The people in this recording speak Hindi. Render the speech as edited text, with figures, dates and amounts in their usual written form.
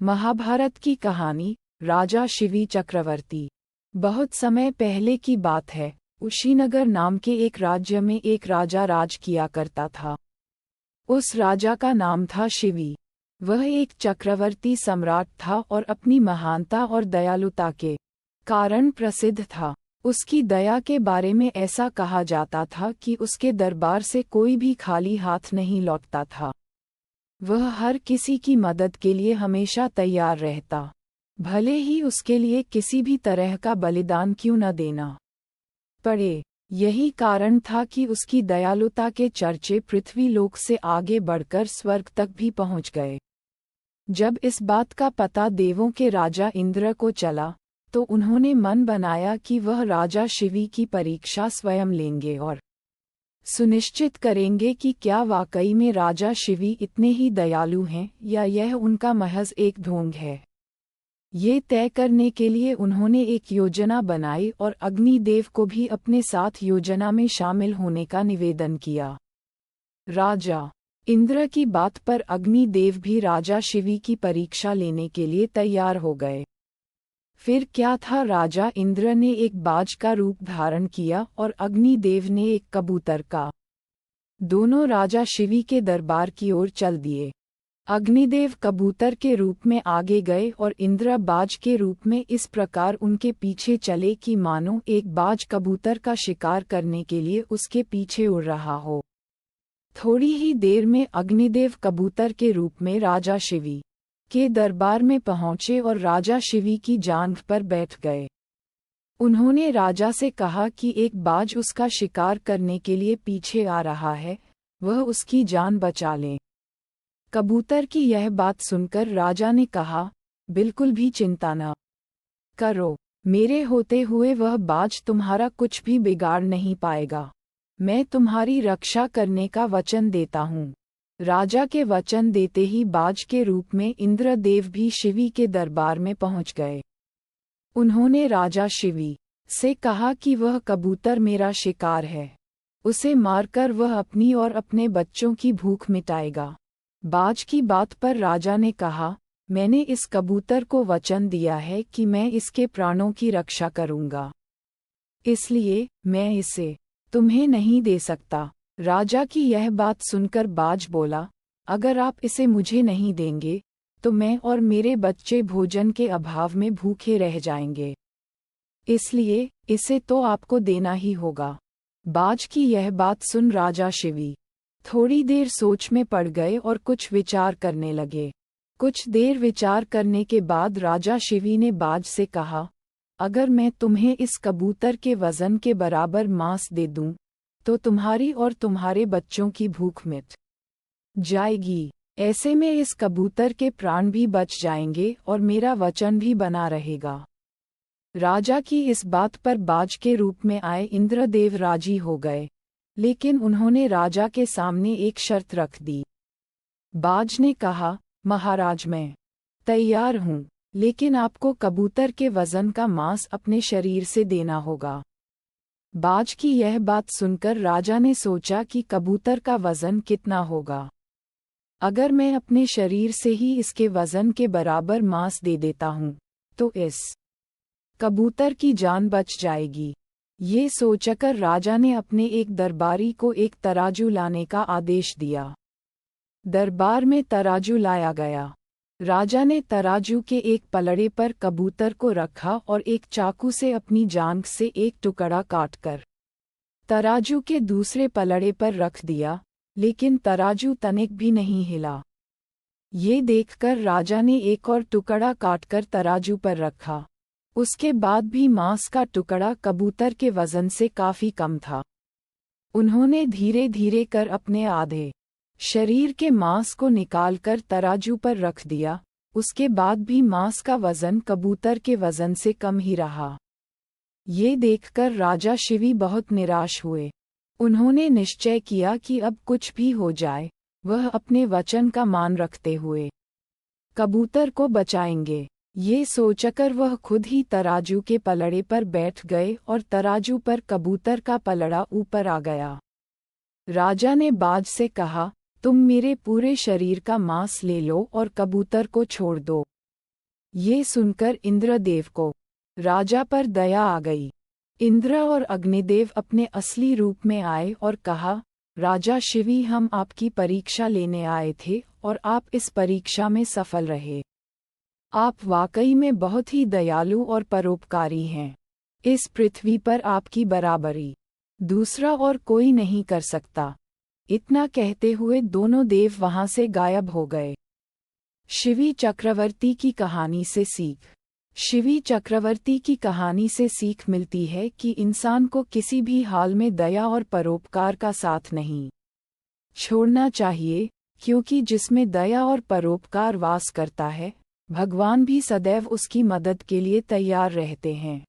महाभारत की कहानी राजा शिवी चक्रवर्ती। बहुत समय पहले की बात है। कुशीनगर नाम के एक राज्य में एक राजा राज किया करता था। उस राजा का नाम था शिवी। वह एक चक्रवर्ती सम्राट था और अपनी महानता और दयालुता के कारण प्रसिद्ध था। उसकी दया के बारे में ऐसा कहा जाता था कि उसके दरबार से कोई भी खाली हाथ नहीं लौटता था। वह हर किसी की मदद के लिए हमेशा तैयार रहता, भले ही उसके लिए किसी भी तरह का बलिदान क्यों न देना पड़े। यही कारण था कि उसकी दयालुता के चर्चे पृथ्वीलोक से आगे बढ़कर स्वर्ग तक भी पहुंच गए। जब इस बात का पता देवों के राजा इंद्र को चला, तो उन्होंने मन बनाया कि वह राजा शिवी की परीक्षा स्वयं लेंगे और सुनिश्चित करेंगे कि क्या वाकई में राजा शिवी इतने ही दयालु हैं या यह उनका महज एक ढोंग है। ये तय करने के लिए उन्होंने एक योजना बनाई और अग्निदेव को भी अपने साथ योजना में शामिल होने का निवेदन किया। राजा इंद्र की बात पर अग्निदेव भी राजा शिवी की परीक्षा लेने के लिए तैयार हो गए। फिर क्या था, राजा इंद्र ने एक बाज का रूप धारण किया और अग्निदेव ने एक कबूतर का। दोनों राजा शिवी के दरबार की ओर चल दिए। अग्निदेव कबूतर के रूप में आगे गए और इंद्र बाज के रूप में इस प्रकार उनके पीछे चले कि मानो एक बाज कबूतर का शिकार करने के लिए उसके पीछे उड़ रहा हो। थोड़ी ही देर में अग्निदेव कबूतर के रूप में राजा शिवी के दरबार में पहुंचे और राजा शिवी की जांघ पर बैठ गए। उन्होंने राजा से कहा कि एक बाज उसका शिकार करने के लिए पीछे आ रहा है, वह उसकी जान बचा ले। कबूतर की यह बात सुनकर राजा ने कहा, बिल्कुल भी चिंता न करो, मेरे होते हुए वह बाज तुम्हारा कुछ भी बिगाड़ नहीं पाएगा। मैं तुम्हारी रक्षा करने का वचन देता हूँ। राजा के वचन देते ही बाज के रूप में इंद्रदेव भी शिवी के दरबार में पहुंच गए। उन्होंने राजा शिवी से कहा कि वह कबूतर मेरा शिकार है, उसे मारकर वह अपनी और अपने बच्चों की भूख मिटाएगा। बाज की बात पर राजा ने कहा, मैंने इस कबूतर को वचन दिया है कि मैं इसके प्राणों की रक्षा करूंगा, इसलिए मैं इसे तुम्हें नहीं दे सकता। राजा की यह बात सुनकर बाज बोला, अगर आप इसे मुझे नहीं देंगे तो मैं और मेरे बच्चे भोजन के अभाव में भूखे रह जाएंगे, इसलिए इसे तो आपको देना ही होगा। बाज की यह बात सुन राजा शिवी थोड़ी देर सोच में पड़ गए और कुछ विचार करने लगे। कुछ देर विचार करने के बाद राजा शिवी ने बाज से कहा, अगर मैं तुम्हें इस कबूतर के वजन के बराबर मांस दे दूं तो तुम्हारी और तुम्हारे बच्चों की भूख मिट जाएगी। ऐसे में इस कबूतर के प्राण भी बच जाएंगे और मेरा वचन भी बना रहेगा। राजा की इस बात पर बाज के रूप में आए इंद्रदेव राजी हो गए, लेकिन उन्होंने राजा के सामने एक शर्त रख दी। बाज ने कहा, महाराज मैं तैयार हूँ, लेकिन आपको कबूतर के वजन का मांस अपने शरीर से देना होगा। बाज की यह बात सुनकर राजा ने सोचा कि कबूतर का वजन कितना होगा। अगर मैं अपने शरीर से ही इसके वजन के बराबर मांस दे देता हूँ तो इस कबूतर की जान बच जाएगी। ये सोचकर राजा ने अपने एक दरबारी को एक तराजू लाने का आदेश दिया। दरबार में तराजू लाया गया। राजा ने तराजू के एक पलड़े पर कबूतर को रखा और एक चाकू से अपनी जांघ से एक टुकड़ा काटकर तराजू के दूसरे पलड़े पर रख दिया, लेकिन तराजू तनिक भी नहीं हिला। ये देखकर राजा ने एक और टुकड़ा काटकर तराजू पर रखा। उसके बाद भी मांस का टुकड़ा कबूतर के वजन से काफी कम था। उन्होंने धीरे धीरे कर अपने आधे शरीर के मांस को निकालकर तराजू पर रख दिया। उसके बाद भी मांस का वजन कबूतर के वजन से कम ही रहा। ये देखकर राजा शिवी बहुत निराश हुए। उन्होंने निश्चय किया कि अब कुछ भी हो जाए, वह अपने वचन का मान रखते हुए कबूतर को बचाएंगे। ये सोचकर वह खुद ही तराजू के पलड़े पर बैठ गए और तराजू पर कबूतर का पलड़ा ऊपर आ गया। राजा ने बाज से कहा, तुम मेरे पूरे शरीर का मांस ले लो और कबूतर को छोड़ दो। ये सुनकर इंद्रदेव को राजा पर दया आ गई। इंद्र और अग्निदेव अपने असली रूप में आए और कहा, राजा शिवी, हम आपकी परीक्षा लेने आए थे और आप इस परीक्षा में सफल रहे। आप वाकई में बहुत ही दयालु और परोपकारी हैं। इस पृथ्वी पर आपकी बराबरी दूसरा और कोई नहीं कर सकता। इतना कहते हुए दोनों देव वहां से गायब हो गए। शिवी चक्रवर्ती की कहानी से सीख। शिवी चक्रवर्ती की कहानी से सीख मिलती है कि इंसान को किसी भी हाल में दया और परोपकार का साथ नहीं छोड़ना चाहिए, क्योंकि जिसमें दया और परोपकार वास करता है, भगवान भी सदैव उसकी मदद के लिए तैयार रहते हैं।